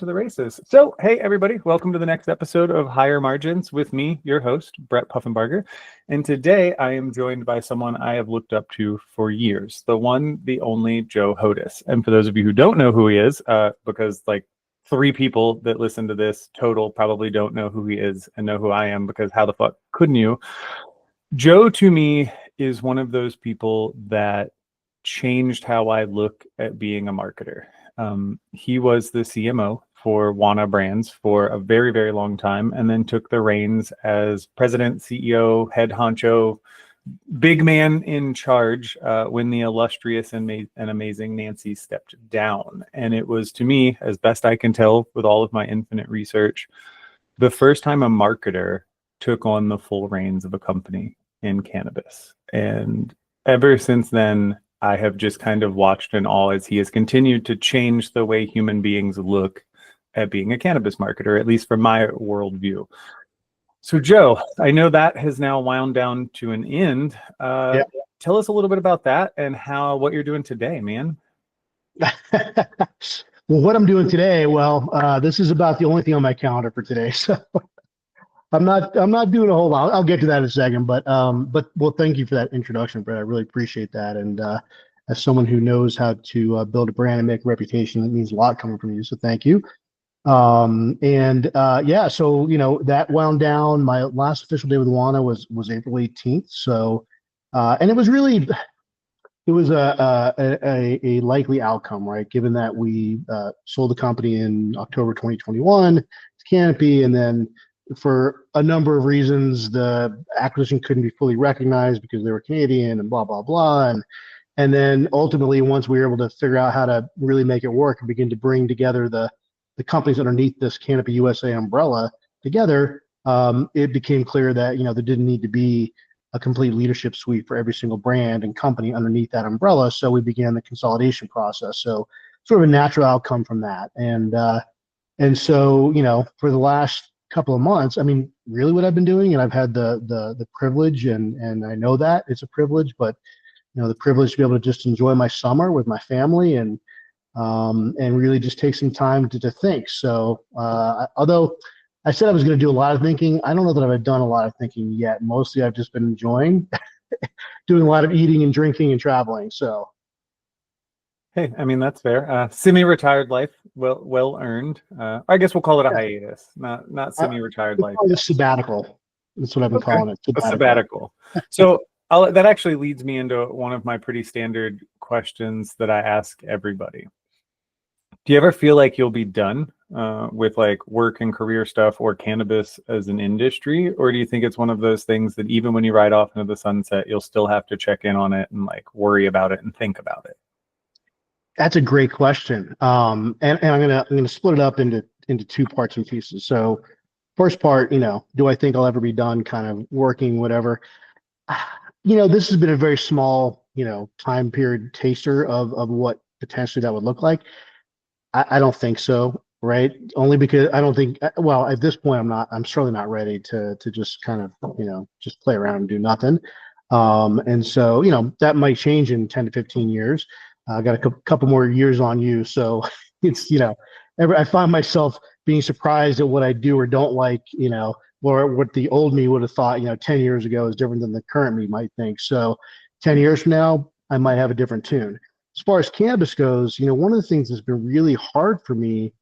to the races. So, hey, everybody, welcome to the next episode of Higher Margins with me, your host, Brett Puffenbarger. And today I am joined by someone I have looked up to for years, the one, the only Joe Hodas. And for those of you who don't know who he is, because like 3 people that listen to this total probably don't know who he is and know who I am, because how the fuck couldn't you? Joe, to me, is one of those people that changed how I look at being a marketer. He was the CMO for Wana brands for a very, very long time, and then took the reins as president, CEO, head honcho, big man in charge when the illustrious and amazing Nancy stepped down. And it was, to me, as best I can tell with all of my infinite research, the first time a marketer took on the full reins of a company in cannabis. And ever since then, I have just kind of watched in awe as he has continued to change the way human beings look at being a cannabis marketer, at least from my worldview. So, Joe, I know that has now wound down to an end. Yeah. Tell us a little bit about that and what you're doing today, man. Well, what I'm doing today, this is about the only thing on my calendar for today. So I'm not doing a whole lot. I'll get to that in a second, but thank you for that introduction, Brett. I really appreciate that. And as someone who knows how to build a brand and make a reputation, it means a lot coming from you. So thank you. So that wound down. My last official day with Wana was April 18th. So, and it was a likely outcome, right? Given that we sold the company in October 2021 to Canopy, and then for a number of reasons, the acquisition couldn't be fully recognized because they were Canadian and blah, blah, blah. And then ultimately, once we were able to figure out how to really make it work and begin to bring together the companies underneath this Canopy USA umbrella together, it became clear that, there didn't need to be a complete leadership suite for every single brand and company underneath that umbrella. So we began the consolidation process. So sort of a natural outcome from that. And so, for the last couple of months, I mean, really what I've been doing, and I've had the privilege, and I know that it's a privilege, but the privilege to be able to just enjoy my summer with my family and really just take some time to think. So although I said I was going to do a lot of thinking, I don't know that I've done a lot of thinking yet. Mostly I've just been enjoying doing a lot of eating and drinking and traveling. So hey, I mean, that's fair. Semi-retired life, well earned. I guess we'll call it a hiatus, not semi-retired life. A sabbatical. That's what I've been calling it. A sabbatical. So that actually leads me into one of my pretty standard questions that I ask everybody. Do you ever feel like you'll be done with like work and career stuff or cannabis as an industry? Or do you think it's one of those things that even when you ride off into the sunset, you'll still have to check in on it and like worry about it and think about it? That's a great question. And I'm gonna split it up into 2 parts and pieces. So first part, do I think I'll ever be done kind of working, whatever? This has been a very small, time period taster of what potentially that would look like. I don't think so, right? Only because I don't think, well, at this point, I'm certainly not ready to just kind of, just play around and do nothing. And so, that might change in 10 to 15 years. I got a couple more years on you. So it's, I find myself being surprised at what I do or don't like, or what the old me would have thought, 10 years ago is different than the current me might think. So 10 years from now, I might have a different tune. As far as cannabis goes, one of the things that's been really hard for me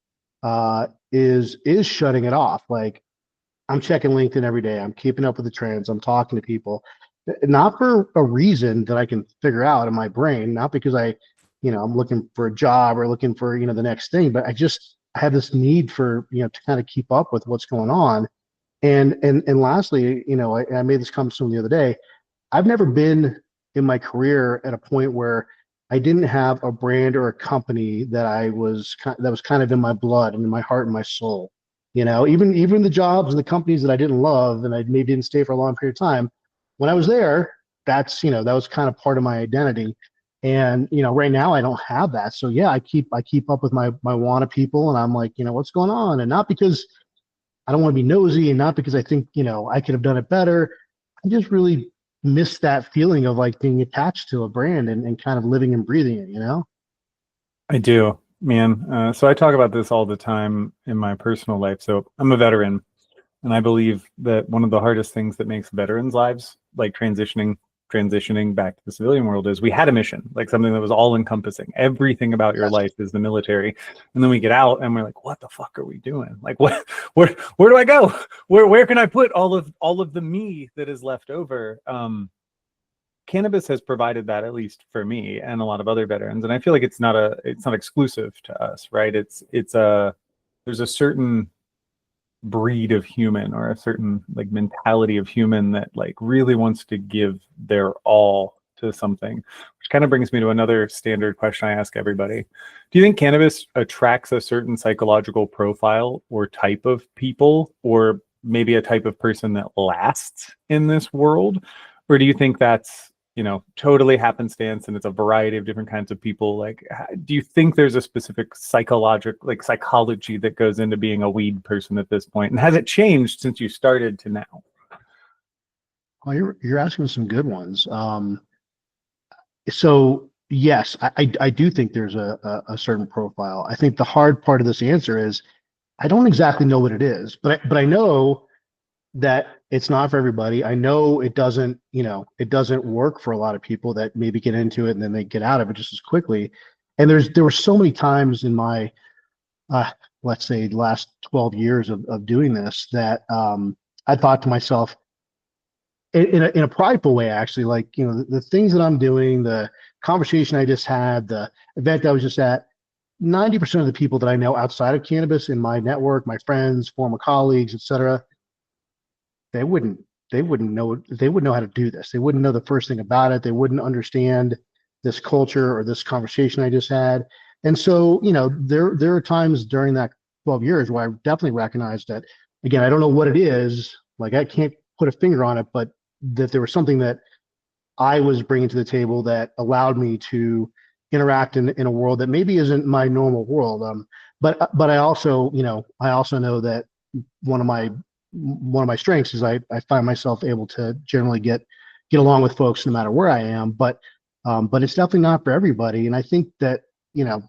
is shutting it off. Like, I'm checking LinkedIn every day. I'm keeping up with the trends. I'm talking to people, not for a reason that I can figure out in my brain, not because I'm looking for a job or looking for, the next thing, but I have this need for, to kind of keep up with what's going on. And lastly, I made this comment to someone the other day. I've never been in my career at a point where I didn't have a brand or a company that was kind of in my blood and in my heart and my soul. Even the jobs and the companies that I didn't love and I maybe didn't stay for a long period of time, when I was there, that was kind of part of my identity. And right now I don't have that. So yeah, I keep up with my Wana people, and I'm like, what's going on? And not because I don't want to be nosy, and not because I think I could have done it better. I just really miss that feeling of like being attached to a brand and kind of living and breathing it. I do. Man, so I talk about this all the time in my personal life. So I'm a veteran, and I believe that one of the hardest things that makes veterans' lives, like transitioning back to the civilian world, is we had a mission, like something that was all encompassing. Everything about your Yes. life is the military. And then we get out and we're like, what the fuck are we doing? Like where do I go? Where can I put all of the me that is left over? Cannabis has provided that, at least for me and a lot of other veterans. And I feel like it's not exclusive to us, right? There's a certain breed of human, or a certain like mentality of human, that like really wants to give their all to something, which kind of brings me to another standard question I ask everybody. Do you think cannabis attracts a certain psychological profile or type of people, or maybe a type of person that lasts in this world? Or do you think that's, totally happenstance and it's a variety of different kinds of people? Like, do you think there's a specific psychology that goes into being a weed person at this point? And has it changed since you started to now? Well, you're asking some good ones. So yes, I do think there's a certain profile. I think the hard part of this answer is I don't exactly know what it is, but I know that it's not for everybody. I know it doesn't work for a lot of people that maybe get into it and then they get out of it just as quickly. And there were so many times in my let's say the last 12 years of doing this that I thought to myself, in a prideful way, actually, like, the things that I'm doing, the conversation I just had, the event I was just at, 90% of the people that I know outside of cannabis in my network, my friends, former colleagues, etc., they wouldn't know how to do this. They wouldn't know the first thing about it. They wouldn't understand this culture or this conversation I just had. And so, there are times during that 12 years where I definitely recognized that, again, I don't know what it is, like I can't put a finger on it, but that there was something that I was bringing to the table that allowed me to interact in a world that maybe isn't my normal world. But I also, know that one of my strengths is I find myself able to generally get along with folks no matter where I am. But it's definitely not for everybody. And I think that,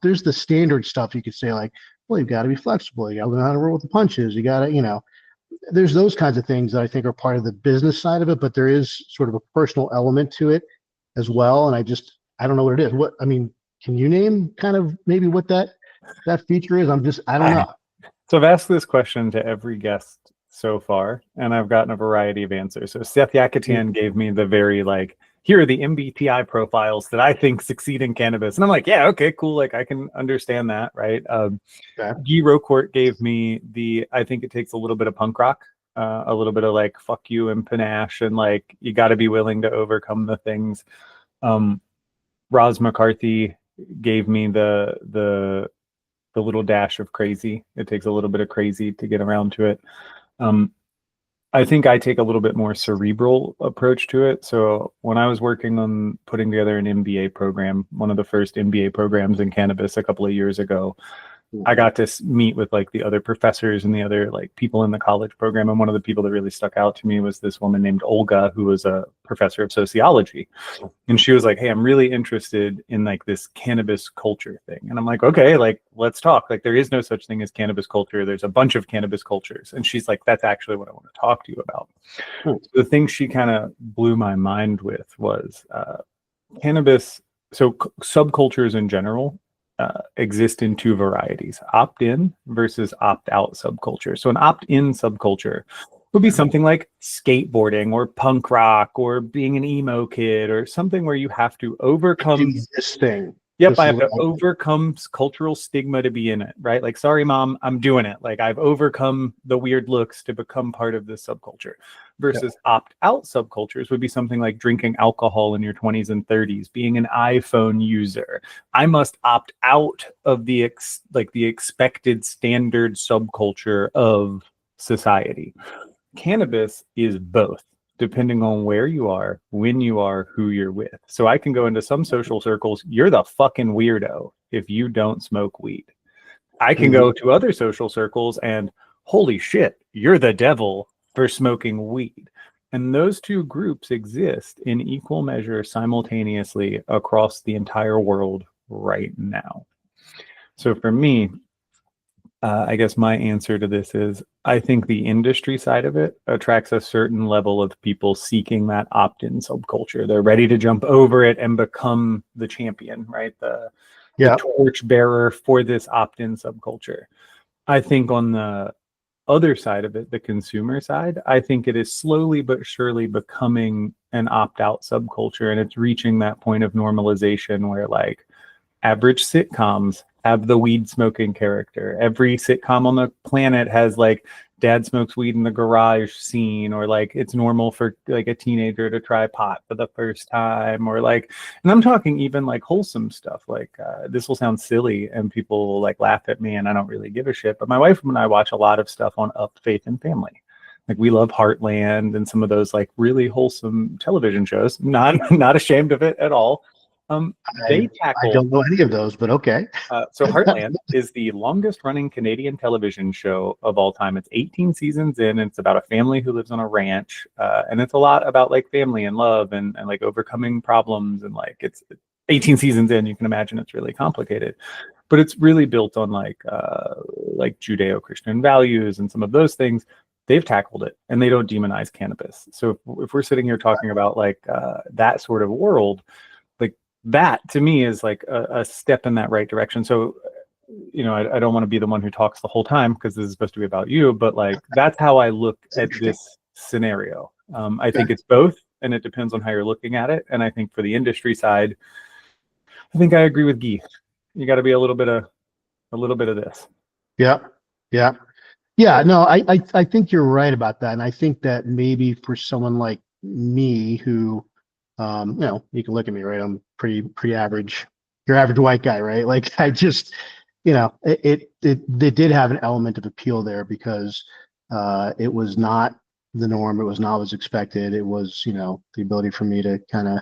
there's the standard stuff you could say, like, well, you've got to be flexible. You got to learn how to roll with the punches. You got to, there's those kinds of things that I think are part of the business side of it, but there is sort of a personal element to it as well. And I don't know what it is. Can you name kind of maybe what that feature is? I don't know. So I've asked this question to every guest so far, and I've gotten a variety of answers. So Seth Yakatian gave me the very here are the MBTI profiles that I think succeed in cannabis. And I'm like, yeah, okay, cool. Like I can understand that, right? Okay. Guy Rocourt gave me I think it takes a little bit of punk rock, a little bit of like fuck you and panache, and like you got to be willing to overcome the things. Roz McCarthy gave me the little dash of crazy. It takes a little bit of crazy to get around to it. I think I take a little bit more cerebral approach to it. So when I was working on putting together an MBA program, one of the first MBA programs in cannabis a couple of years ago, I got to meet with like the other professors and the other like people in the college program. And one of the people that really stuck out to me was this woman named Olga, who was a professor of sociology. And she was like, hey, I'm really interested in like this cannabis culture thing. And I'm like, okay, like, let's talk. Like, there is no such thing as cannabis culture. There's a bunch of cannabis cultures. And she's like, that's actually what I want to talk to you about. So the thing she kind of blew my mind with was cannabis. So subcultures in general exist in two varieties: opt-in versus opt-out subculture. So an opt-in subculture would be something like skateboarding or punk rock or being an emo kid or something where you have to overcome this thing. Yep, I have to overcome cultural stigma to be in it, right? Like, sorry, mom, I'm doing it. Like, I've overcome the weird looks to become part of this subculture. Versus opt-out subcultures would be something like drinking alcohol in your 20s and 30s, being an iPhone user. I must opt out of the expected standard subculture of society. Cannabis is both, depending on where you are, when you are, who you're with. So I can go into some social circles, you're the fucking weirdo if you don't smoke weed. I can go to other social circles and holy shit, you're the devil for smoking weed. And those two groups exist in equal measure simultaneously across the entire world right now. So for me, I guess my answer to this is I think the industry side of it attracts a certain level of people seeking that opt-in subculture. They're ready to jump over it and become the champion, right? The Yeah. torch bearer for this opt-in subculture. I think on the other side of it, the consumer side, I think it is slowly but surely becoming an opt-out subculture, and it's reaching that point of normalization where like average sitcoms have the weed smoking character. Every sitcom on the planet has like dad smokes weed in the garage scene, or like it's normal for like a teenager to try pot for the first time, or like, and I'm talking even like wholesome stuff. Like this will sound silly and people will like laugh at me and I don't really give a shit. But my wife and I watch a lot of stuff on Up, Faith and Family. Like we love Heartland and some of those like really wholesome television shows. Not ashamed of it at all. They I tackle don't know any of those, but okay. so Heartland is the longest running Canadian television show of all time. It's 18 seasons in, and it's about a family who lives on a ranch. And it's a lot about like family and love and like overcoming problems. And like it's 18 seasons in, you can imagine it's really complicated. But it's really built on like Judeo-Christian values and some of those things. They've tackled it and they don't demonize cannabis. So if we're sitting here talking about like that sort of world, that to me is like a step in that right direction. So, you know, I don't want to be the one who talks the whole time because this is supposed to be about you, but like that's how I look at this scenario. I think it's both, and it depends on how you're looking at it. And I think for the industry side, I think I agree with Guy. You got to be a little bit of this. Yeah. Yeah. Yeah. No, I think you're right about that. And I think that maybe for someone like me who, you know, you can look at me, right? I'm pretty average. Your average white guy, right? Like I just, you know, it did have an element of appeal there because it was not the norm. It was not what was expected. It was, you know, the ability for me to kind of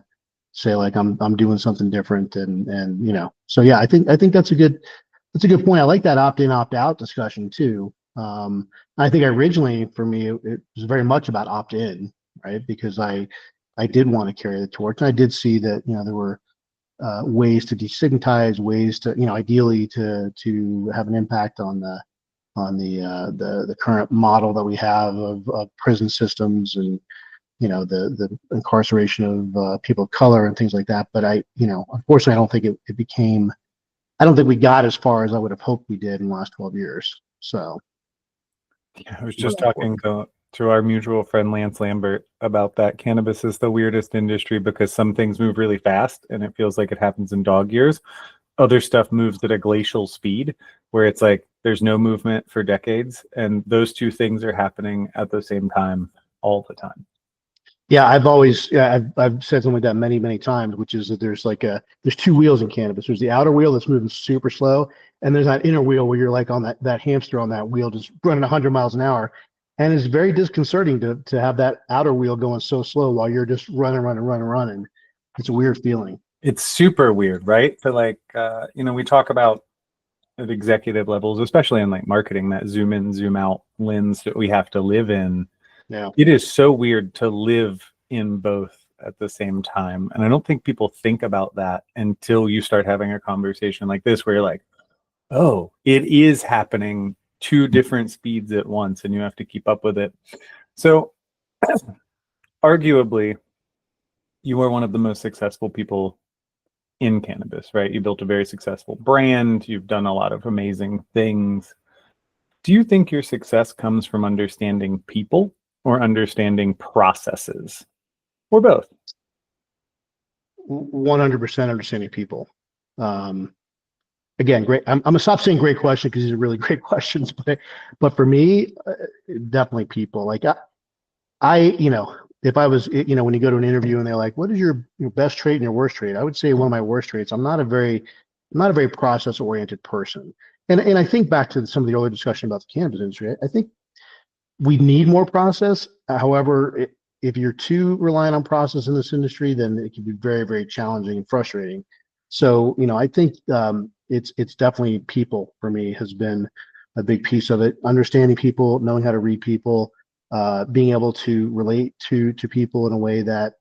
say like I'm doing something different and you know. So yeah, I think that's a good point. I like that opt-in, opt-out discussion too. I think originally for me it was very much about opt-in, right? Because I did want to carry the torch, and I did see that, you know, there were ways to destigmatize, ways to, you know, ideally to have an impact on the current model that we have of prison systems and, you know, the incarceration of people of color and things like that. But you know, unfortunately, I don't think it became. I don't think we got as far as I would have hoped we did in the last 12 years. So. Yeah, I was just talking to our mutual friend Lance Lambert about that. Cannabis is the weirdest industry because some things move really fast and it feels like it happens in dog years. Other stuff moves at a glacial speed where it's like there's no movement for decades. And those two things are happening at the same time all the time. Yeah, I've said something like that many times, which is that there's two wheels in cannabis. There's the outer wheel that's moving super slow, and there's that inner wheel where you're like on that hamster on that wheel just running 100 miles an hour, and it's very disconcerting to have that outer wheel going so slow while you're just running. It's a weird feeling. It's super weird, right? To like, you know, we talk about at executive levels, especially in like marketing, that zoom in, zoom out lens that we have to live in. Yeah. It is so weird to live in both at the same time. And I don't think people think about that until you start having a conversation like this, where you're like, oh, it is happening two different speeds at once and you have to keep up with it. So arguably, you are one of the most successful people in cannabis, right? You built a very successful brand. You've done a lot of amazing things. Do you think your success comes from understanding people or understanding processes, or both? 100% understanding people. Again, great. I'm gonna stop saying great question because these are really great questions, but for me, definitely people. Like you know, if I was, you know, when you go to an interview and they're like, "What is your best trait and your worst trait?" I would say one of my worst traits. I'm not a very process oriented person. And I think back to some of the earlier discussion about the cannabis industry. I think we need more process. However, if you're too reliant on process in this industry, then it can be very challenging and frustrating. So, you know, I think it's definitely people for me has been a big piece of it. Understanding people, knowing how to read people, being able to relate to people in a way that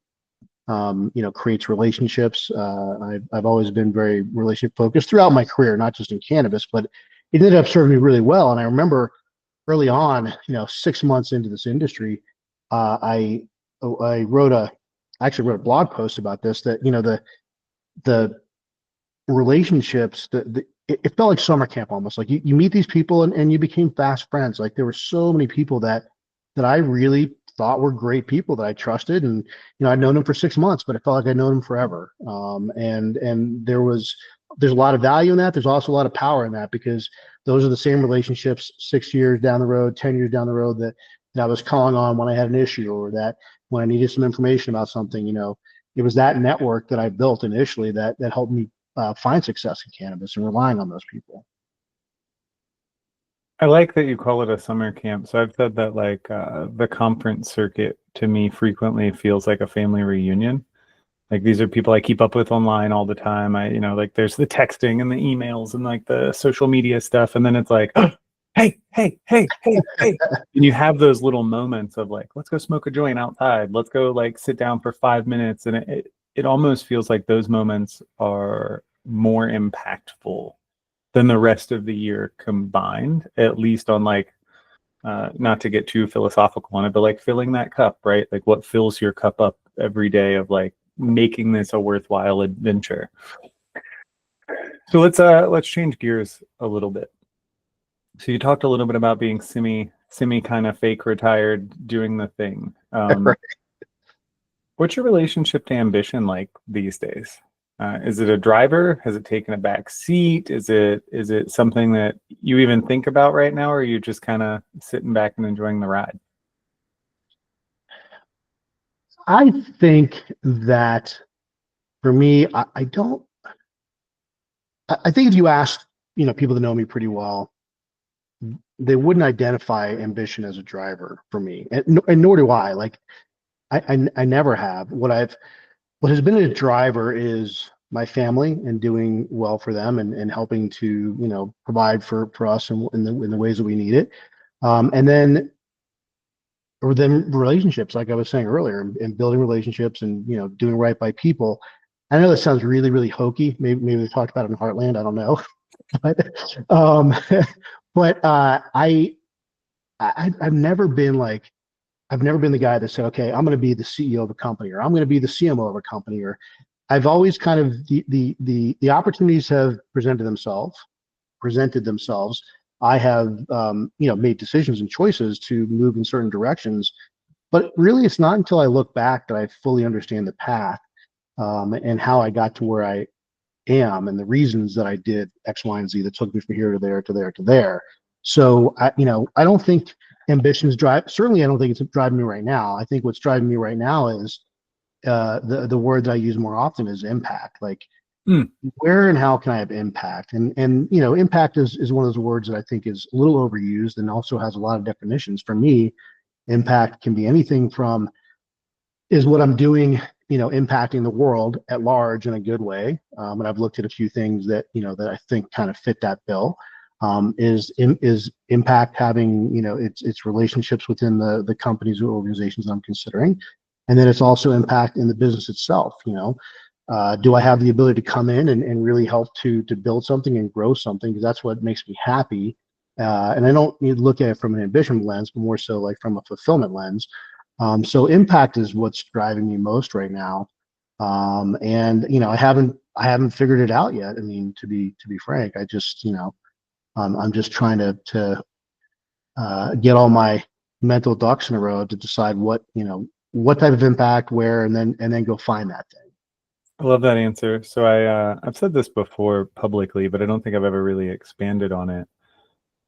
creates relationships. I've always been very relationship focused throughout my career, not just in cannabis, but it ended up serving me really well. And I remember early on, 6 months into this industry, I actually wrote a blog post about this, that the relationships, it felt like summer camp almost. Like you meet these people and you became fast friends. Like there were so many people that I really thought were great people that I trusted, and I'd known them for 6 months, but it felt like I'd known them forever. And there's a lot of value in that. There's also a lot of power in that, because those are the same relationships 6 years down the road, 10 years down the road, that I was calling on when I had an issue, or that when I needed some information about something. It was that network that I built initially that helped me find success in cannabis, and relying on those people. I like that you call it a summer camp. So I've said that like the conference circuit to me frequently feels like a family reunion. Like these are people I keep up with online all the time. Like there's the texting and the emails and like the social media stuff. And then it's like, oh, hey, hey, hey, hey, hey. And you have those little moments of like, let's go smoke a joint outside. Let's go like sit down for 5 minutes. And it almost feels like those moments are more impactful than the rest of the year combined, at least on like, not to get too philosophical on it, but like filling that cup, right? Like what fills your cup up every day of like making this a worthwhile adventure. So let's change gears a little bit. So you talked a little bit about being semi kind of fake retired, doing the thing. Right. What's your relationship to ambition like these days? Is it a driver? Has it taken a back seat? Is it something that you even think about right now, or are you just kind of sitting back and enjoying the ride? I think that for me, I don't. I think if you ask, people that know me pretty well, they wouldn't identify ambition as a driver for me, and nor do I. Like, I never have. What has been a driver is my family, and doing well for them, and helping to provide for us in the ways that we need it, and then relationships, like I was saying earlier, and building relationships, and doing right by people. I know that sounds really, really hokey. Maybe we talked about it in Heartland. I don't know, but but I've never been like, I've never been the guy that said, okay, I'm going to be the CEO of a company, or I'm going to be the CMO of a company, or I've always kind of the opportunities have presented themselves. I have made decisions and choices to move in certain directions, but really it's not until I look back that I fully understand the path, and how I got to where I am, and the reasons that I did X, Y, and Z that took me from here to there to there to there. So I don't think ambitions drive. Certainly, I don't think it's driving me right now. I think what's driving me right now is the word that I use more often is impact. Like, where and how can I have impact? And impact is one of those words that I think is a little overused, and also has a lot of definitions. For me, impact can be anything from, is what I'm doing, impacting the world at large in a good way. And I've looked at a few things that that I think kind of fit that bill. Is impact having its relationships within the companies or organizations that I'm considering, and then it's also impact in the business itself. Do I have the ability to come in and really help to build something and grow something? Because that's what makes me happy. And I don't need to look at it from an ambition lens, but more so like from a fulfillment lens. So impact is what's driving me most right now. And I haven't figured it out yet. I mean, to be frank, I just I'm just trying to get all my mental ducks in a row to decide what type of impact, where, and then go find that thing. I love that answer. So I've said this before publicly, but I don't think I've ever really expanded on it.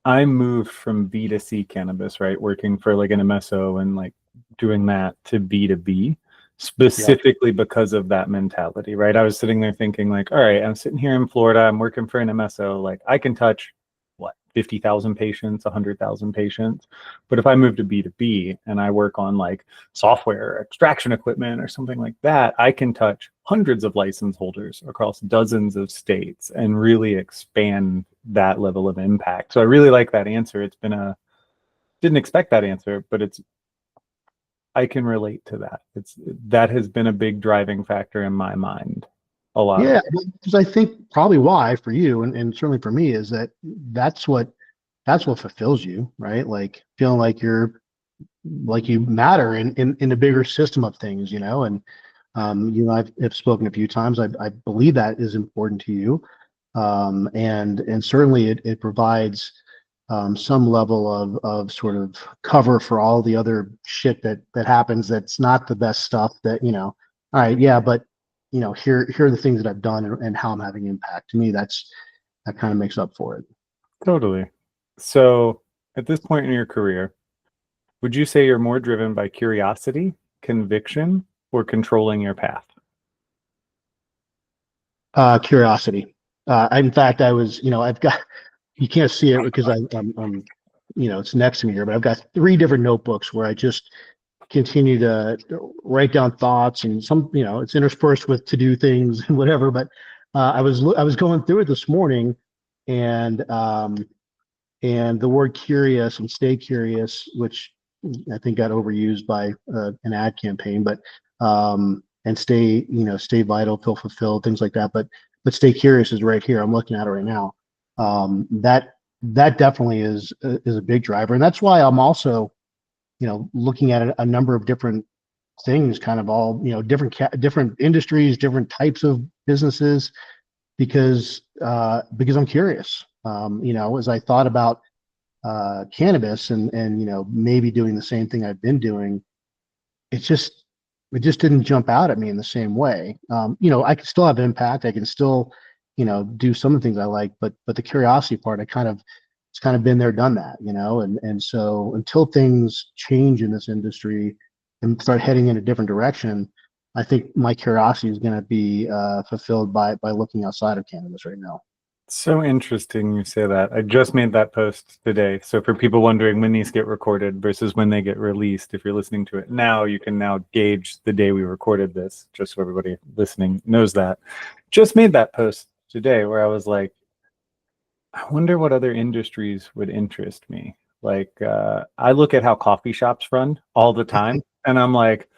I moved from B2C cannabis, right, working for like an MSO and like doing that, to B2B, specifically because of that mentality, right? I was sitting there thinking like, all right, I'm sitting here in Florida, I'm working for an MSO, like I can touch what, 50,000 patients, 100,000 patients. But if I move to B2B and I work on like software extraction equipment or something like that, I can touch hundreds of license holders across dozens of states and really expand that level of impact. So I really like that answer. Didn't expect that answer, but it's I can relate to that. That has been a big driving factor in my mind a lot. Yeah, because I think probably why for you and certainly for me is that that's what fulfills you, right? Like feeling like you matter in the bigger system of things, and I've spoken a few times. I believe that is important to you, and certainly it provides some level of sort of cover for all the other shit that happens that's not the best stuff. All right, yeah, but here are the things that I've done and how I'm having impact. To me, that kind of makes up for it. Totally. So at this point in your career, would you say you're more driven by curiosity, conviction, or controlling your path? Curiosity. In fact, I was, I've got, you can't see it because I'm, it's next to me here, but I've got 3 different notebooks where I just continue to write down thoughts, and some, it's interspersed with to do things and whatever. But I was going through it this morning, and the word curious and stay curious, which I think got overused by an ad campaign, but and stay vital, feel fulfilled, things like that. But stay curious is right here. I'm looking at it right now. That definitely is a big driver, and that's why I'm also looking at a number of different things, kind of all different industries, different types of businesses, because I'm curious. As I thought about cannabis and maybe doing the same thing I've been doing, it just didn't jump out at me in the same way. I can still have impact. I can still do some of the things I like, but the curiosity part, it's kind of been there, done that, and so until things change in this industry and start heading in a different direction, I think my curiosity is going to be fulfilled by looking outside of cannabis right now. So interesting you say that. I just made that post today. So for people wondering when these get recorded versus when they get released, if you're listening to it now, you can now gauge the day we recorded this, just so everybody listening knows that. Just made that post today where I was like, I wonder what other industries would interest me. Like, I look at how coffee shops run all the time, and I'm like,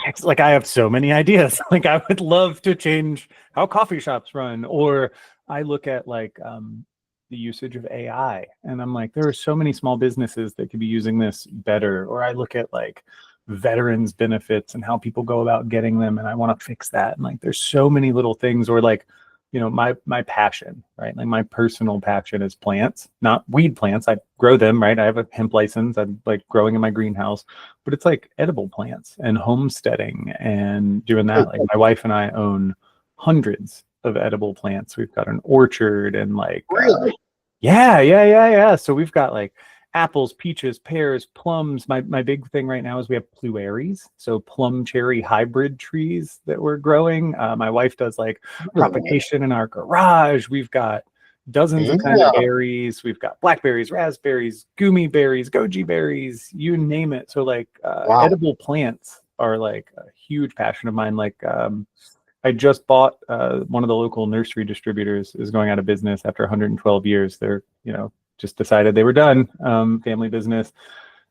it's like I have so many ideas. Like I would love to change how coffee shops run, or I look at like the usage of AI, and I'm like, there are so many small businesses that could be using this better. Or I look at like veterans benefits and how people go about getting them, and I want to fix that. And like, there's so many little things. Or like, my passion, right? Like my personal passion is plants, not weed plants. I grow them, right? I have a hemp license. I'm like growing in my greenhouse, but it's like edible plants and homesteading and doing that. Like my wife and I own hundreds of edible plants. We've got an orchard and like, Really? yeah. So we've got like apples, peaches, pears, plums. My big thing right now is we have plueries, so plum cherry hybrid trees that we're growing. My wife does like propagation in our garage. We've got dozens of kind of berries. We've got blackberries, raspberries, goomy berries, goji berries, you name it. So like Wow. edible plants are like a huge passion of mine. Like I just bought one of the local nursery distributors is going out of business after 112 years. They're, just decided they were done. Family business.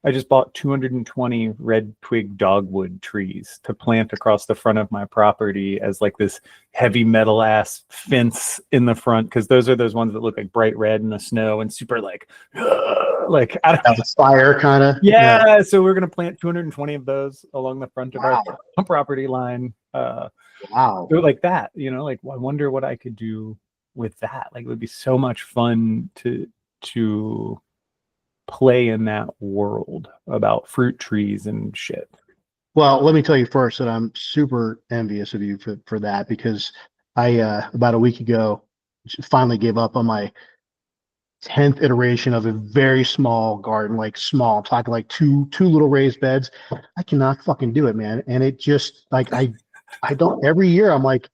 I just bought 220 red twig dogwood trees to plant across the front of my property as like this heavy metal ass fence in the front, because those are those ones that look like bright red in the snow and super like I don't know. Fire kind of. Yeah, so we're gonna plant 220 of those along the front of our property line. Wow. So like that, like I wonder what I could do with that. Like it would be so much fun to play in that world about fruit trees and shit. Well, let me tell you first that I'm super envious of you for that, because I about a week ago finally gave up on my 10th iteration of a very small garden, like small. I'm talking like two little raised beds. I cannot fucking do it, man. And it just like I don't, every year I'm like,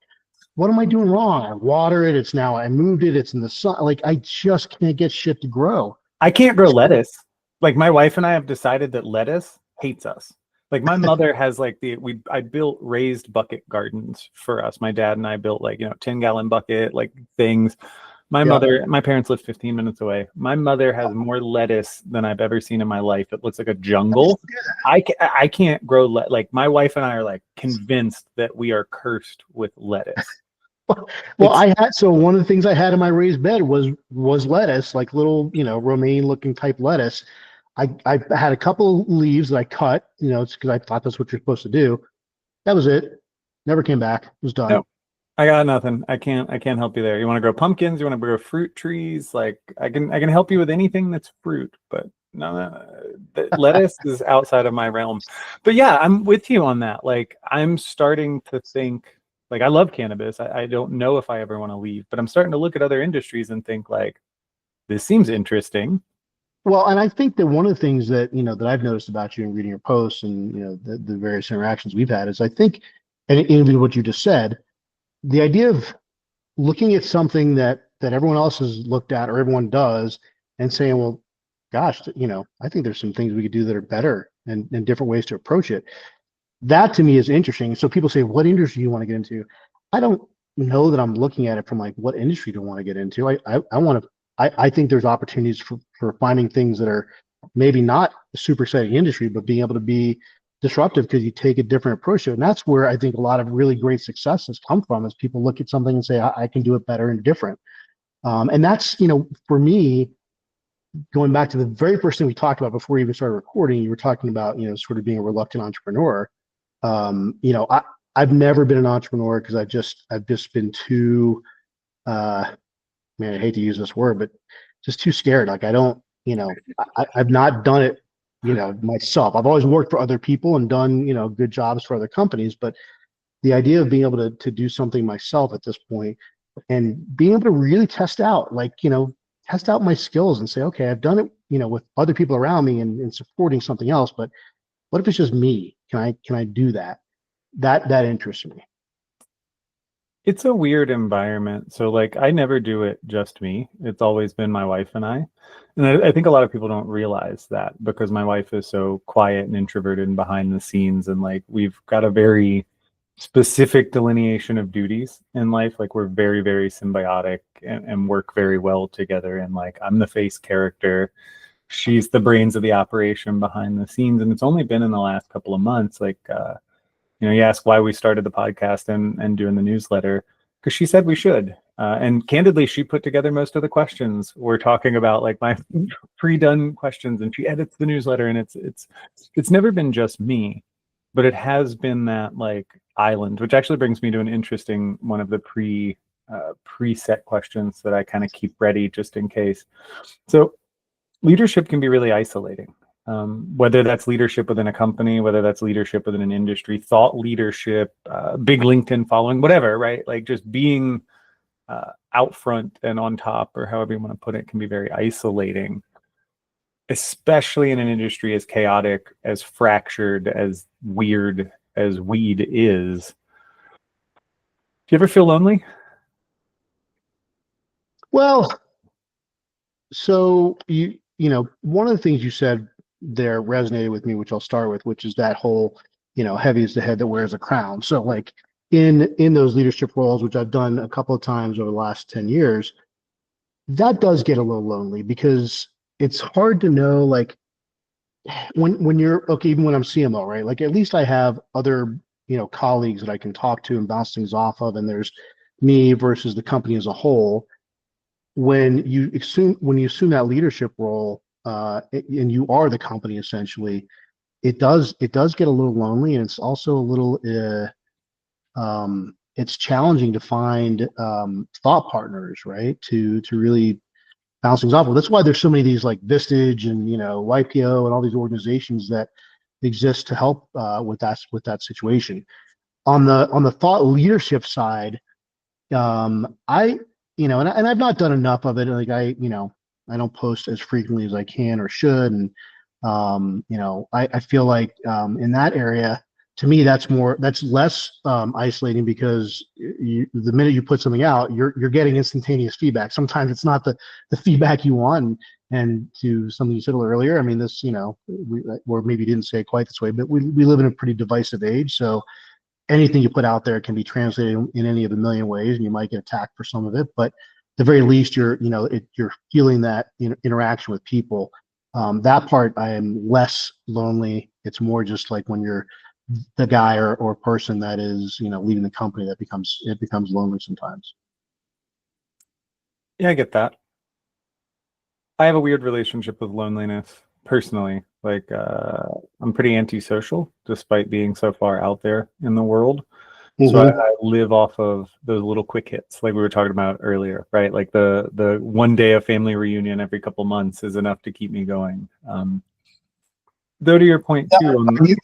what am I doing wrong? I water it. I moved it. It's in the sun. Like I just can't get shit to grow. I can't grow lettuce. Like my wife and I have decided that lettuce hates us. Like my mother has like I built raised bucket gardens for us. My dad and I built like, 10-gallon bucket, like things. My parents live 15 minutes away. My mother has more lettuce than I've ever seen in my life. It looks like a jungle. I can't grow like my wife and I are like convinced that we are cursed with lettuce. Well, so one of the things I had in my raised bed was lettuce, like little, romaine looking type lettuce. I had a couple of leaves that I cut, it's because I thought that's what you're supposed to do. That was it. Never came back. It was done. No, I got nothing. I can't help you there. You want to grow pumpkins? You want to grow fruit trees? Like I can help you with anything that's fruit, but no, the lettuce is outside of my realm. But yeah, I'm with you on that. Like I'm starting to think, like I love cannabis. I don't know if I ever want to leave, but I'm starting to look at other industries and think like, this seems interesting. Well, and I think that one of the things that, that I've noticed about you in reading your posts and, the various interactions we've had is I think, and even what you just said, the idea of looking at something that everyone else has looked at or everyone does and saying, well, gosh, I think there's some things we could do that are better and different ways to approach it. That to me is interesting. So people say, what industry do you want to get into? I don't know that I'm looking at it from like, what industry do I want to get into? I think there's opportunities for finding things that are maybe not a super exciting industry, but being able to be disruptive because you take a different approach to it. And that's where I think a lot of really great successes come from, is people look at something and say, I can do it better and different. And that's, for me, going back to the very first thing we talked about before we even started recording, you were talking about, sort of being a reluctant entrepreneur. I've never been an entrepreneur because I've just been too, man, I hate to use this word, but just too scared. Like I don't, I've not done it, myself. I've always worked for other people and done, good jobs for other companies. But the idea of being able to do something myself at this point and being able to really test out my skills and say, okay, I've done it, with other people around me and supporting something else. But what if it's just me? Can I do that? That interests me. It's a weird environment. So like I never do it just me. It's always been my wife and I. And I think a lot of people don't realize that because my wife is so quiet and introverted and behind the scenes. And like we've got a very specific delineation of duties in life. Like we're very, very symbiotic and work very well together. And like I'm the face character. She's the brains of the operation behind the scenes. And it's only been in the last couple of months, like you ask why we started the podcast and doing the newsletter, because she said we should. And candidly, she put together most of the questions. We're talking about like my pre-done questions, and she edits the newsletter. And it's never been just me, but it has been that like island, which actually brings me to an interesting one of the preset questions that I kind of keep ready just in case. So leadership can be really isolating. Whether that's leadership within a company, whether that's leadership within an industry, thought leadership, big LinkedIn following, whatever, right? Like just being out front and on top, or however you want to put it, can be very isolating, especially in an industry as chaotic, as fractured, as weird as weed is. Do you ever feel lonely? Well, so one of the things you said there resonated with me, which I'll start with, which is that whole, heavy is the head that wears a crown. So like in those leadership roles, which I've done a couple of times over the last 10 years, that does get a little lonely because it's hard to know, like when you're okay, even when I'm CMO, right? Like at least I have other, colleagues that I can talk to and bounce things off of. And there's me versus the company as a whole. When you assume that leadership role, and you are the company essentially, it does get a little lonely, and it's also a little it's challenging to find thought partners, right? To really bounce things off. Well, that's why there's so many of these like Vistage and YPO and all these organizations that exist to help with that situation. On the thought leadership side, I and I've not done enough of it. Like I don't post as frequently as I can or should. And, I feel like in that area, to me, that's less isolating because the minute you put something out, you're getting instantaneous feedback. Sometimes it's not the feedback you want. And to something you said a little earlier, I mean, this, or maybe you didn't say it quite this way, but we live in a pretty divisive age. So anything you put out there can be translated in any of a million ways, and you might get attacked for some of it. But the very least, you're feeling that interaction with people. That part, I am less lonely. It's more just like when you're the guy or person that is, leaving the company, it becomes lonely sometimes. Yeah, I get that. I have a weird relationship with loneliness personally. Like, I'm pretty antisocial despite being so far out there in the world. So I live off of those little quick hits, like we were talking about earlier, right? Like the one day of family reunion every couple months is enough to keep me going. Though to your point Yeah, too,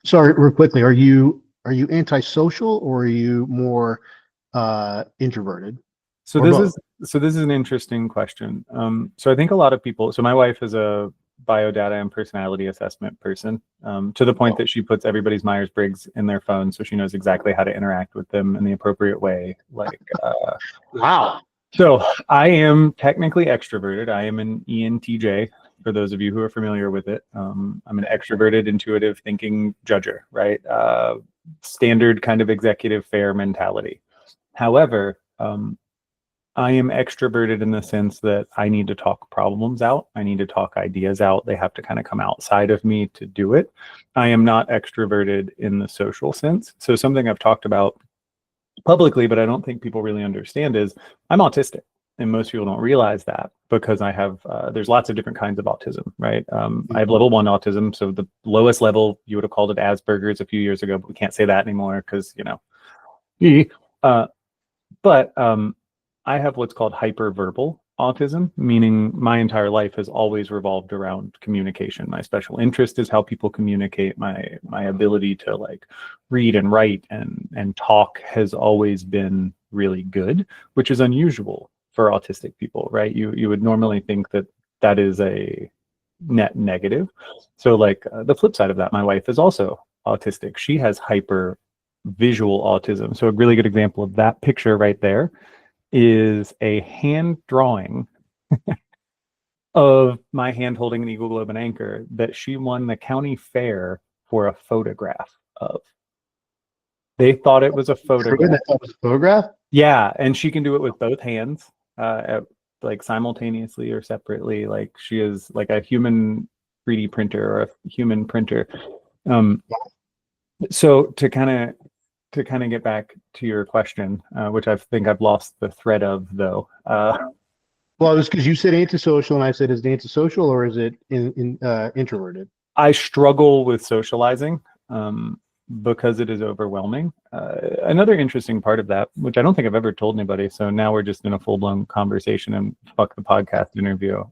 sorry, real quickly, are you antisocial or are you more introverted or both? this is an interesting question. So I think a lot of people. So my wife is a biodata and personality assessment person, to the point that she puts everybody's Myers-Briggs in their phone, so she knows exactly how to interact with them in the appropriate way. Like, Wow. so I am technically extroverted. I am an ENTJ. For those of you who are familiar with it, I'm an extroverted, intuitive thinking judger, right? Standard kind of executive fair mentality. However, I am extroverted in the sense that I need to talk problems out. I need to talk ideas out. They have to kind of come outside of me to do it. I am not extroverted in the social sense. So something I've talked about publicly, but I don't think people really understand is I'm autistic. And most people don't realize that because I have, there's lots of different kinds of autism, right? I have level 1 autism. So the lowest level, you would have called it Asperger's a few years ago, but we can't say that anymore because, but I have what's called hyperverbal autism, meaning my entire life has always revolved around communication. My special interest is how people communicate. My ability to like read and write and talk has always been really good, which is unusual for autistic people, right? You would normally think that that is a net negative. So like the flip side of that, my wife is also autistic. She has hyper visual autism. So a really good example of that picture right there is a hand drawing of my hand holding an Eagle Globe and Anchor that she won the county fair for a photograph of. They thought it was a photograph. That was a photograph? Yeah, and she can do it with both hands, like simultaneously or separately. Like she is like a human 3D printer or a human printer. So to kind of get back to your question, which I think I've lost the thread of, though. Well, it was because you said antisocial, and I said, is it antisocial or is it introverted? I struggle with socializing because it is overwhelming. Another interesting part of that, which I don't think I've ever told anybody, so now we're just in a full-blown conversation and fuck the podcast interview.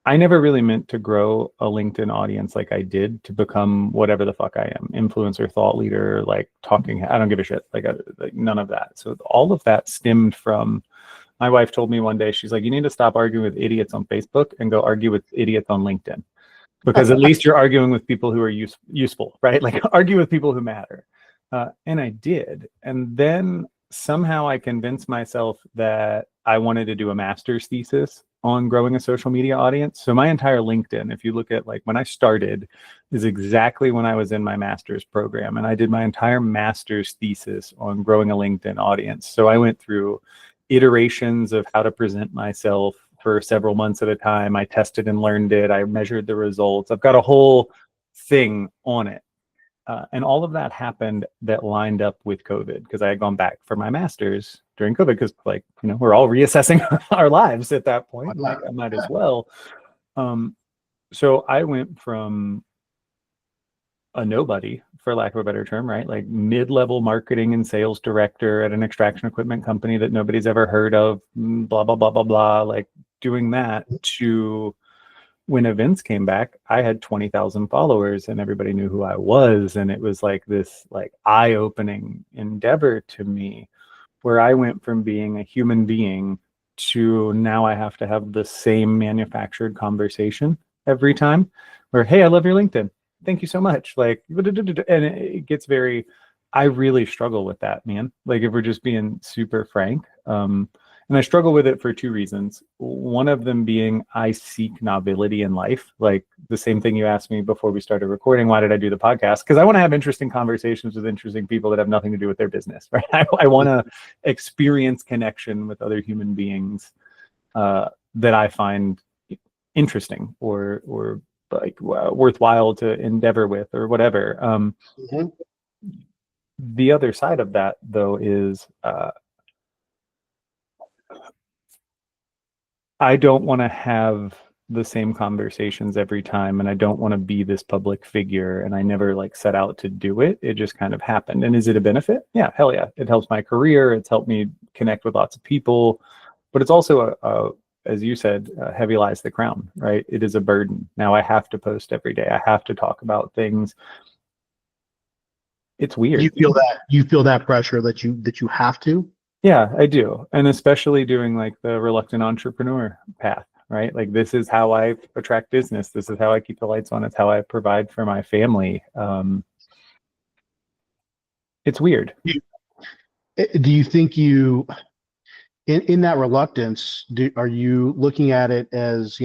I never really meant to grow a LinkedIn audience like I did to become whatever the fuck I am, influencer, thought leader, like talking. I don't give a shit, like none of that. So all of that stemmed from, my wife told me one day, she's like, you need to stop arguing with idiots on Facebook and go argue with idiots on LinkedIn, because at least you're arguing with people who are useful, right? Like argue with people who matter. And I did. And then somehow I convinced myself that I wanted to do a master's thesis on growing a social media audience. So my entire LinkedIn, if you look at like when I started, is exactly when I was in my master's program. And I did my entire master's thesis on growing a LinkedIn audience. So I went through iterations of how to present myself for several months at a time. I tested and learned it. I measured the results. I've got a whole thing on it. And all of that happened that lined up with COVID, because I had gone back for my master's during COVID, because like, we're all reassessing our lives at that point. Like I might as well. So I went from a nobody, for lack of a better term, right? Like mid-level marketing and sales director at an extraction equipment company that nobody's ever heard of, blah, blah, blah, blah, blah, like doing that, to when events came back, I had 20,000 followers and everybody knew who I was. And it was like this like eye-opening endeavor to me, where I went from being a human being to now I have to have the same manufactured conversation every time, where, hey, I love your LinkedIn. Thank you so much. Like, and it gets very, I really struggle with that, man. Like if we're just being super frank. And I struggle with it for two reasons. One of them being I seek nobility in life. Like the same thing you asked me before we started recording, why did I do the podcast? Because I want to have interesting conversations with interesting people that have nothing to do with their business, right? I want to experience connection with other human beings that I find interesting or like worthwhile to endeavor with or whatever. The other side of that, though, is I don't want to have the same conversations every time, and I don't want to be this public figure, and I never like set out to do it. It just kind of happened. And is it a benefit? Yeah, hell yeah. It helps my career. It's helped me connect with lots of people, but it's also as you said, heavy lies the crown, right? It is a burden. Now I have to post every day. I have to talk about things. It's weird. You feel that pressure that you have to? Yeah, I do. And especially doing like the reluctant entrepreneur path, right? Like this is how I attract business. This is how I keep the lights on. It's how I provide for my family. It's weird. Do you think in that reluctance, are you looking at it as,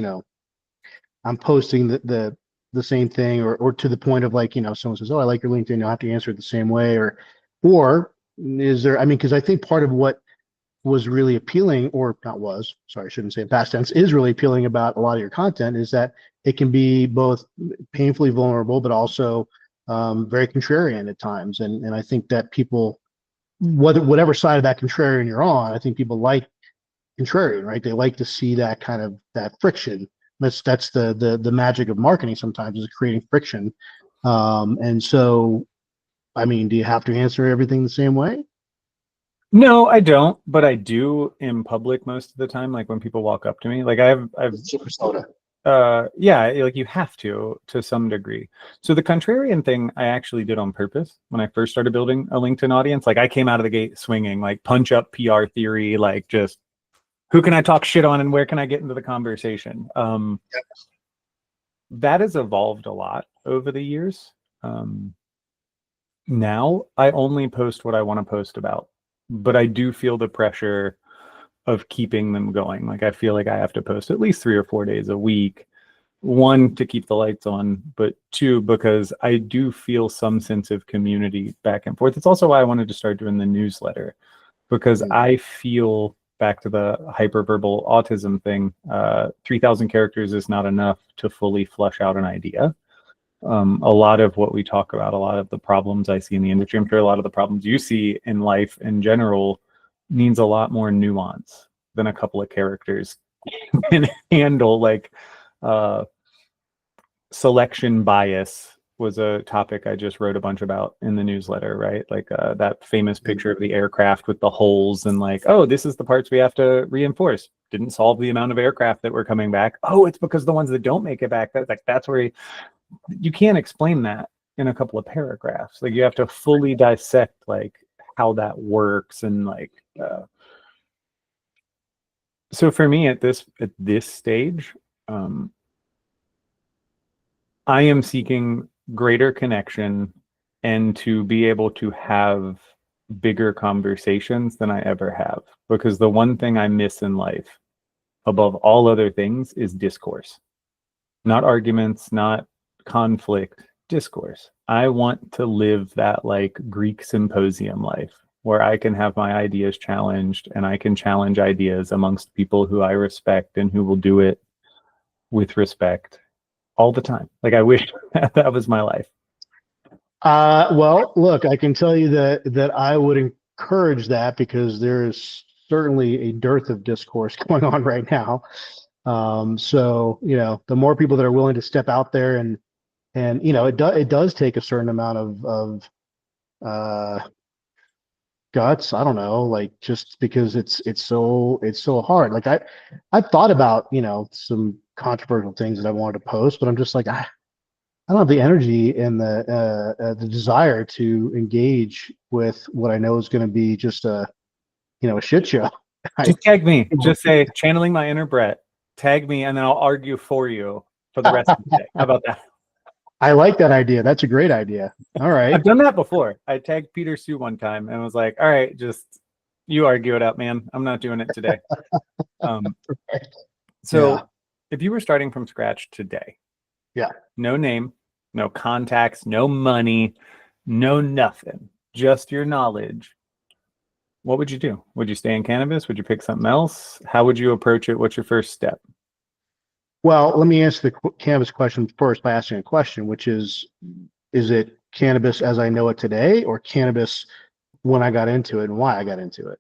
I'm posting the same thing or to the point of like, someone says, oh, I like your LinkedIn, you'll have to answer it the same way, or is there, because I think part of what was really appealing, or not was, sorry, I shouldn't say past tense, is really appealing about a lot of your content is that it can be both painfully vulnerable, but also very contrarian at times. And I think that people, whatever side of that contrarian you're on, I think people like contrarian, right? They like to see that kind of that friction. That's the magic of marketing sometimes, is creating friction. And so, do you have to answer everything the same way? No, I don't, but I do in public most of the time. Like when people walk up to me, like I've Super soda. yeah, like you have to some degree. So the contrarian thing I actually did on purpose when I first started building a LinkedIn audience. Like I came out of the gate swinging, like punch up PR theory, like just who can I talk shit on and where can I get into the conversation? That has evolved a lot over the years. Now I only post what I want to post about, but I do feel the pressure of keeping them going. Like I feel like I have to post at least 3 or 4 days a week. One, to keep the lights on, but two, because I do feel some sense of community back and forth. It's also why I wanted to start doing the newsletter, because I feel, back to the hyperverbal autism thing, 3,000 characters is not enough to fully flush out an idea. A lot of what we talk about, a lot of the problems I see in the industry, I'm sure a lot of the problems you see in life in general, needs a lot more nuance than a couple of characters can handle. Like selection bias was a topic I just wrote a bunch about in the newsletter, right? Like that famous picture of the aircraft with the holes and like, oh, this is the parts we have to reinforce. Didn't solve the amount of aircraft that were coming back. Oh, it's because the ones that don't make it back, that's where you can't explain that in a couple of paragraphs. Like you have to fully dissect like how that works and like so for me at this stage, I am seeking greater connection and to be able to have bigger conversations than I ever have, because the one thing I miss in life above all other things is discourse. Not arguments, not conflict, discourse. I want to live that like Greek symposium life where I can have my ideas challenged and I can challenge ideas amongst people who I respect and who will do it with respect all the time. Like I wish that was my life. Well, look, I can tell you that I would encourage that, because there is certainly a dearth of discourse going on right now. So, the more people that are willing to step out there and it does take a certain amount of guts. I don't know, like just because it's so hard. Like I've thought about, some controversial things that I wanted to post, but I'm just like, I don't have the energy and the desire to engage with what I know is going to be just a shit show. Just tag me. Just say channeling my inner Brett. Tag me, and then I'll argue for you for the rest of the day. How about that? I like that idea. That's a great idea. All right. I've done that before. I tagged Peter Sue one time and was like, all right, just You argue it out, man. I'm not doing it today. Um, Yeah. so if you were starting from scratch today, Yeah. no name, no contacts, no money, no nothing, just your knowledge, what would you do? Would you stay in cannabis? Would you pick something else? How would you approach it? What's your first step? Well, let me answer the cannabis question first by asking a question, which is it cannabis as I know it today, or cannabis when I got into it and why I got into it?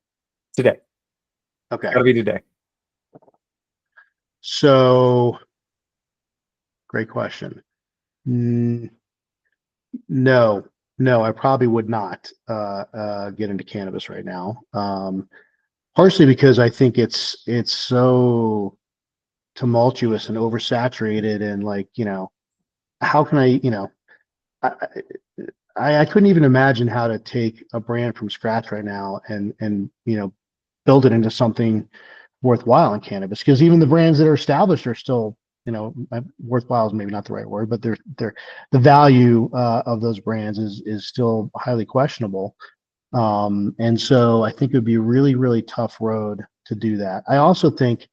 Today. Okay. Gotta be today. So, great question. No, no, I probably would not get into cannabis right now. Partially because I think it's so tumultuous and oversaturated, and like, how can I, I, I couldn't even imagine how to take a brand from scratch right now and build it into something worthwhile in cannabis, because even the brands that are established are still, worthwhile is maybe not the right word, but they're the value of those brands is still highly questionable. And so I think it would be a really, really tough road to do that. I also think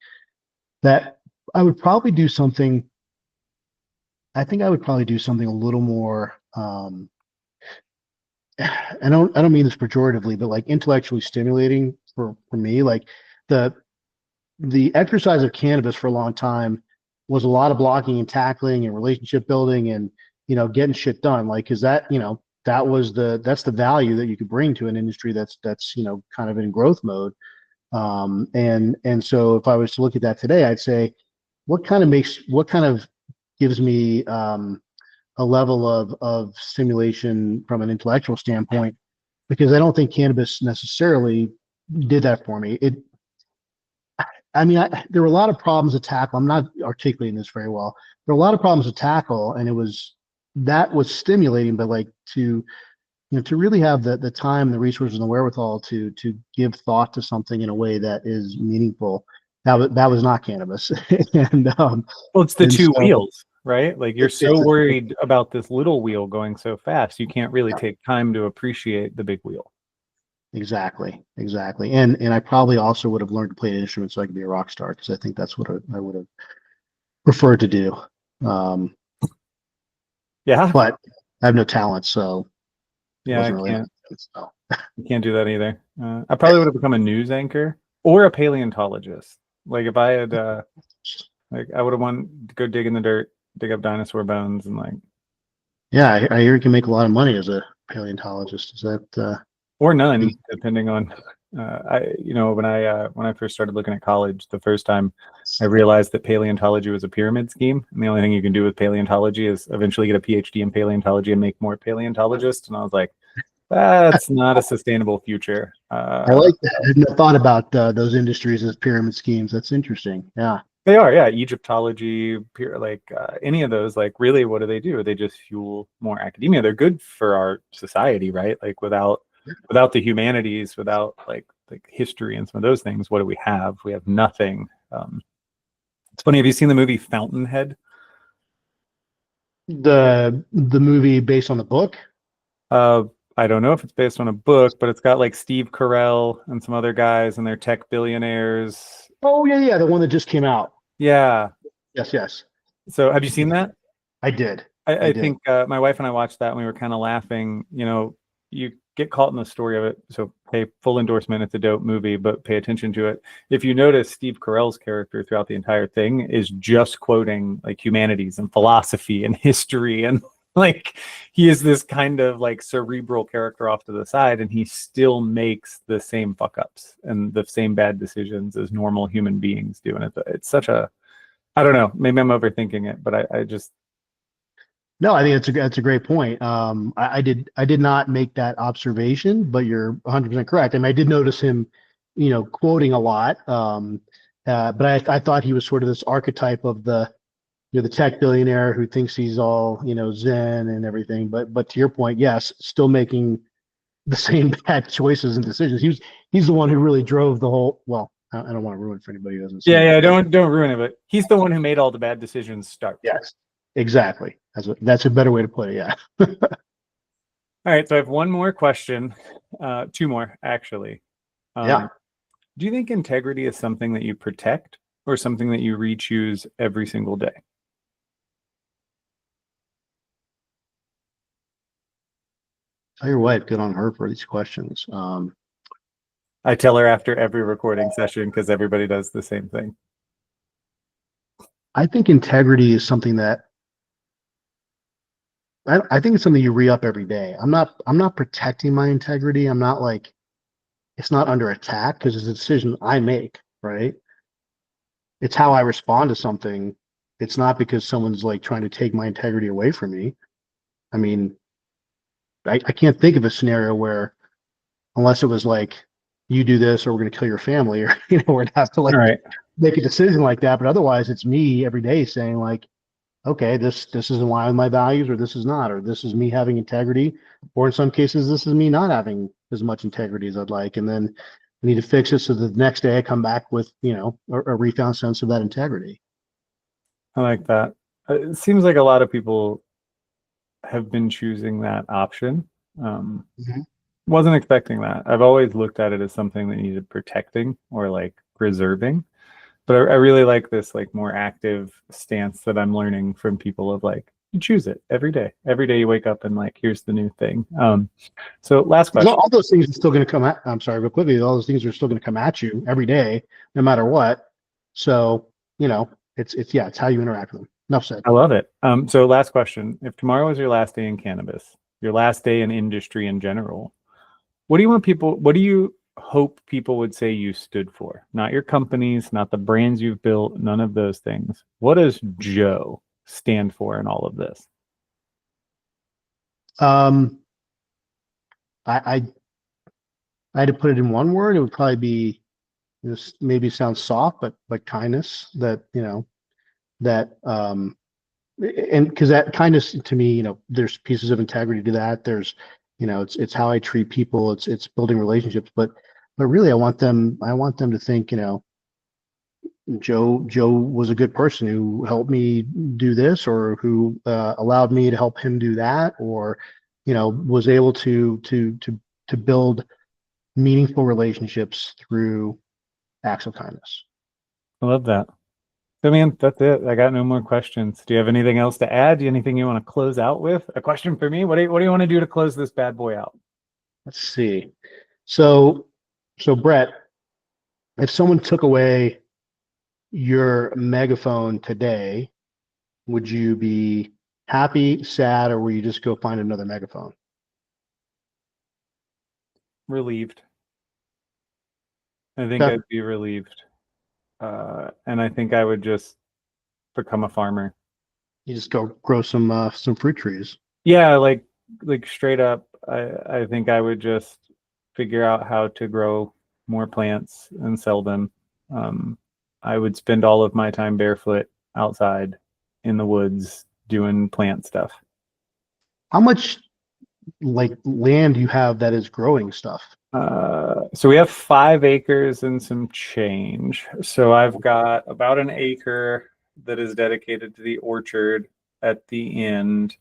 that I would probably do something. I think I would probably do something a little more. I don't mean this pejoratively, but like intellectually stimulating for me. Like the the exercise of cannabis for a long time was a lot of blocking and tackling and relationship building and getting shit done. Like, is that that's the value that you could bring to an industry that's kind of in growth mode. And so if I was to look at that today, I'd say what kind of gives me a level of stimulation from an intellectual standpoint, because I don't think cannabis necessarily did that for me. There were a lot of problems to tackle. I'm not articulating this very well. There were a lot of problems to tackle, and that was stimulating, but like to really have the time, the resources, and the wherewithal to give thought to something in a way that is meaningful. That was not cannabis. and Well, it's the and two so wheels, right? Like you're so worried about this little wheel going so fast, you can't really take time to appreciate the big wheel. exactly. And I probably also would have learned to play an instrument so I could be a rock star, because I think that's what I would have preferred to do. Um, Yeah. but I have no talent, so it Yeah, I wasn't really. can't. So. I can't do that either. I probably would have become a news anchor or a paleontologist. Like if I had, like I would have wanted to go dig in the dirt, dig up dinosaur bones, and like, Yeah, I hear you can make a lot of money as a paleontologist. Is that or none, depending on. When I first started looking at college, the first time I realized that paleontology was a pyramid scheme, and the only thing you can do with paleontology is eventually get a PhD in paleontology and make more paleontologists. And I was like, that's not a sustainable future. I like that. I hadn't thought about those industries as pyramid schemes. That's interesting. Yeah. They are, yeah. Egyptology, any of those, like really, what do? They just fuel more academia. They're good for our society, right? Like without the humanities, without like history and some of those things, what do we have? We have nothing. It's funny. Have you seen the movie Fountainhead? The movie based on the book. I don't know if it's based on a book, but it's got like Steve Carell and some other guys, and they're tech billionaires. Oh yeah, the one that just came out. Yeah. Yes. So have you seen that? I did. I think my wife and I watched that and we were kind of laughing. You get caught in the story of it. So pay full endorsement. It's a dope movie, but pay attention to it. If you notice, Steve Carell's character throughout the entire thing is just quoting like humanities and philosophy and history. And like he is this kind of like cerebral character off to the side, and he still makes the same fuck ups and the same bad decisions as normal human beings do. And it's such a, I don't know, maybe I'm overthinking it, but I just, No, I think that's a great point. I did not make that observation, but you're 100% correct. And I did notice him, quoting a lot. But I thought he was sort of this archetype of the tech billionaire who thinks he's all zen and everything. But to your point, yes, still making the same bad choices and decisions. He's the one who really drove the whole. Well, I don't want to ruin it for anybody who doesn't see. yeah, don't ruin it. But he's the one who made all the bad decisions start. Yes, exactly. That's a better way to put it. Yeah. All right, so I have one more question, two more actually. Yeah. Do you think integrity is something that you protect or something that you re-choose every single day? Tell your wife, good on her for these questions. I tell her after every recording session because everybody does the same thing. I think integrity is something that I think it's something you re-up every day. I'm not protecting my integrity. I'm not like it's not under attack because it's a decision I make, right? It's how I respond to something. It's not because someone's like trying to take my integrity away from me. I mean, I can't think of a scenario where unless it was like you do this or we're going to kill your family or we'd have to like All right. make a decision like that. But otherwise it's me every day saying like, okay, this is in line with my values, or this is not, or this is me having integrity, or in some cases, this is me not having as much integrity as I'd like. And then I need to fix it so that the next day I come back with, a refound sense of that integrity. I like that. It seems like a lot of people have been choosing that option. Um, Mhm. wasn't expecting that. I've always looked at it as something that needed protecting or like preserving. But I really like this like more active stance that I'm learning from people of like you choose it every day. Every day you wake up and like here's the new thing. So last Because question. all those things are still going to come at, I'm sorry, but quickly, all those things are still going to come at you every day, no matter what. So, it's how you interact with them. Enough said. I love it. So last question. If tomorrow is your last day in cannabis, your last day in industry in general, what do you hope people would say you stood for? Not your companies, not the brands you've built, none of those things. What does Joe stand for in all of this? Um, I, I had to put it in one word. It would probably be this maybe sounds soft, but kindness that and because that kindness to me, there's pieces of integrity to that. There's, it's how I treat people. It's building relationships, but really I want them to think, Joe was a good person who helped me do this, or who allowed me to help him do that, or was able to build meaningful relationships through acts of kindness. I love that. So, man, that's it. I got no more questions. Do you have anything else to add? Anything you want to close out with? A question for me? What do you want to do to close this bad boy out? Let's see. So, so Brett, if someone took away your megaphone today, would you be happy, sad, or will you just go find another megaphone? Relieved. I think Okay. I'd be relieved. And I think I would just become a farmer. You just go grow some fruit trees. Yeah, like straight up, I think I would just figure out how to grow more plants and sell them. Um, I would spend all of my time barefoot outside in the woods doing plant stuff. How much like land do you have that is growing stuff? So we have 5 acres and some change. So I've got about an acre that is dedicated to the orchard at the end.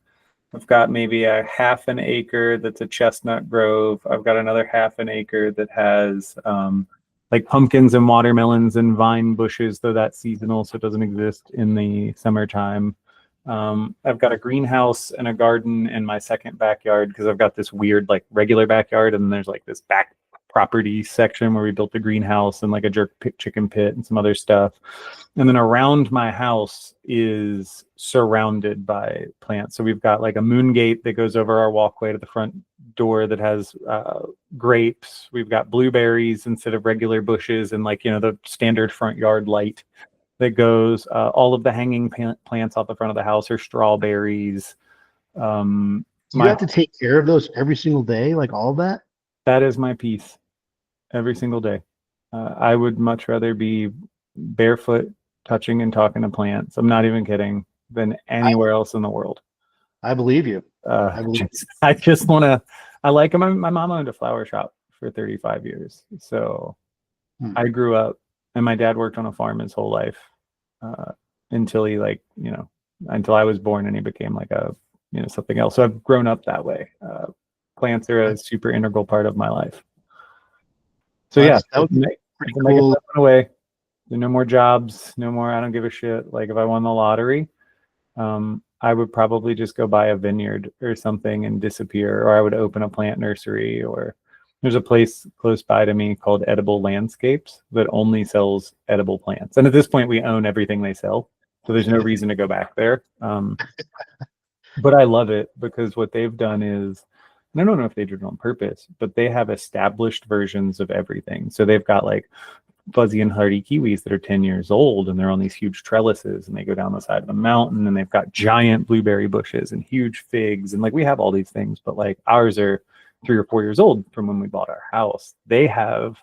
I've got maybe a half an acre that's a chestnut grove. I've got another half an acre that has like pumpkins and watermelons and vine bushes, though that's seasonal, so it doesn't exist in the summertime. I've got a greenhouse and a garden in my second backyard because I've got this weird like regular backyard, and then there's like this back property section where we built a greenhouse and like a jerk pit chicken pit and some other stuff. And then around my house is surrounded by plants. So we've got like a moon gate that goes over our walkway to the front door that has grapes. We've got blueberries instead of regular bushes, and like, the standard front yard light that goes. All of the hanging plants off the front of the house are strawberries. Do you My have to take care of those every single day, like all of that? That is my piece every single day. I would much rather be barefoot, touching and talking to plants. I'm not even kidding. Than I, anywhere else in the world. I believe you. I believe I just want to. I like my mom owned a flower shop for 35 years, so you. Hmm. I grew up, and my dad worked on a farm his whole life until he until I was born, and he became like a something else. So I've grown up that way. Plants are a super integral part of my life. So yeah, That would be pretty cool. went away. No more jobs, no more. I don't give a shit. Like if I won the lottery, I would probably just go buy a vineyard or something and disappear, or I would open a plant nursery, or there's a place close by to me called Edible Landscapes that only sells edible plants. And at this point, we own everything they sell. So there's no reason to go back there. But I love it because what they've done is, and I don't know if they did it on purpose, but they have established versions of everything. So they've got like fuzzy and hardy kiwis that are 10 years old, and they're on these huge trellises, and they go down the side of the mountain, and they've got giant blueberry bushes and huge figs. And like we have all these things, but like ours are 3 or 4 years old from when we bought our house. They have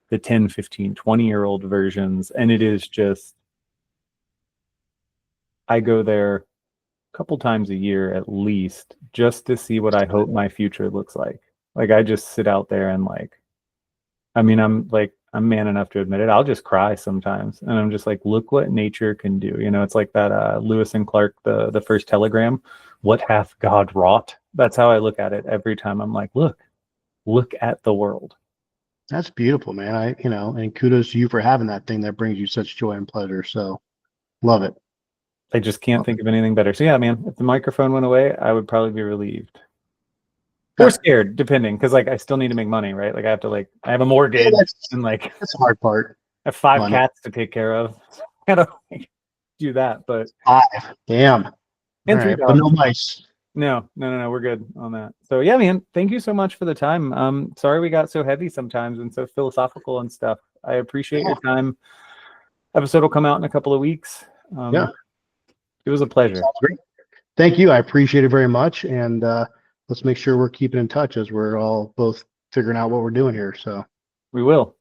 the 10, 15, 20-year-old versions. And it is just, I go there a couple times a year at least just to see what I hope my future looks like. Like I just sit out there and like, I mean, I'm man enough to admit it. I'll just cry sometimes. And I'm just like, look what nature can do. You know, it's like that Lewis and Clark, the first telegram, what hath God wrought? That's how I look at it every time. I'm like, look at the world. That's beautiful, man. And kudos to you for having that thing that brings you such joy and pleasure. So love it. I just can't think of anything better. So yeah, man, if the microphone went away, I would probably be relieved. Or scared, depending, because like I still need to make money, right? Like I have a mortgage, and like that's the hard part. I have 5 cats to take care of. I don't do that, but 5, damn, and 3 dogs. But no mice. No, we're good on that. So yeah, man, thank you so much for the time. Sorry we got so heavy sometimes and so philosophical and stuff. I appreciate your time. Episode will come out in a couple of weeks. It was a pleasure. Sounds great. Thank you. I appreciate it very much. And let's make sure we're keeping in touch as we're all both figuring out what we're doing here. So we will.